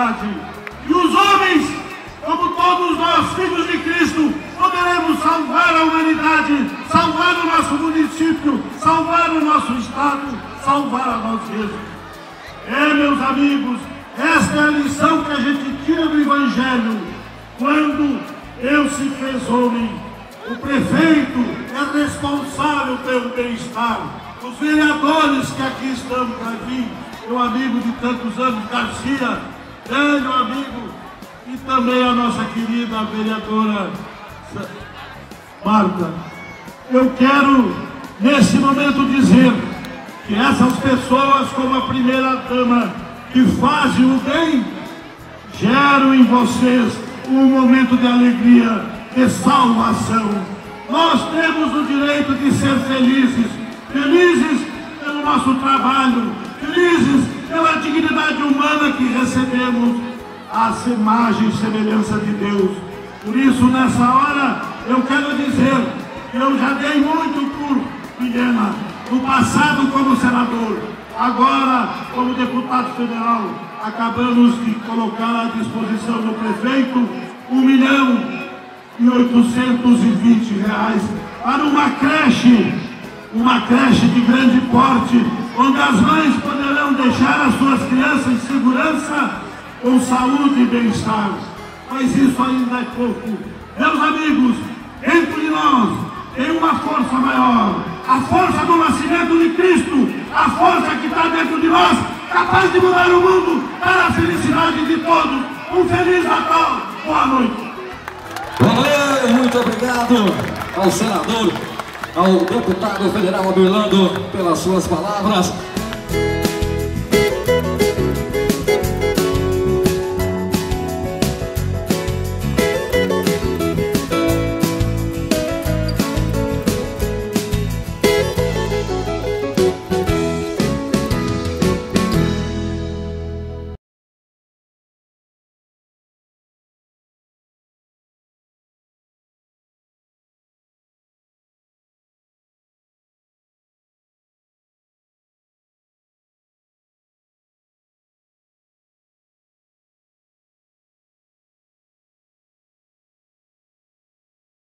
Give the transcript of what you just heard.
humanidade. E os homens, como todos nós, filhos de Cristo, poderemos salvar a humanidade, salvar o nosso município, salvar o nosso estado, salvar a nós mesmos. Meus amigos, esta é a lição que a gente tira do Evangelho. Quando Deus se fez homem, o prefeito é responsável pelo bem-estar. Os vereadores que aqui estão para vir, meu amigo de tantos anos, Garcia, velho amigo, e também a nossa querida vereadora Marta. Eu quero, nesse momento, dizer que essas pessoas, como a primeira-dama, que fazem o bem, geram em vocês um momento de alegria, de salvação. Nós temos o direito de ser felizes, felizes pelo nosso trabalho, felizes pela dignidade humana que recebemos, a imagem e semelhança de Deus. Por isso, nessa hora, eu quero dizer que eu já dei muito por Vilhena, no passado como senador, agora como deputado federal. Acabamos de colocar à disposição do prefeito R$1.820 para uma creche de grande porte, onde as mães poderão deixar as suas crianças em segurança, com saúde e bem-estar. Mas isso ainda é pouco. Meus amigos, dentro de nós tem uma força maior, a força do nascimento de Cristo, a força que está dentro de nós, capaz de mudar o mundo para a felicidade de todos. Um Feliz Natal, boa noite. Valeu, muito obrigado ao senador, ao deputado federal Abelardo pelas suas palavras.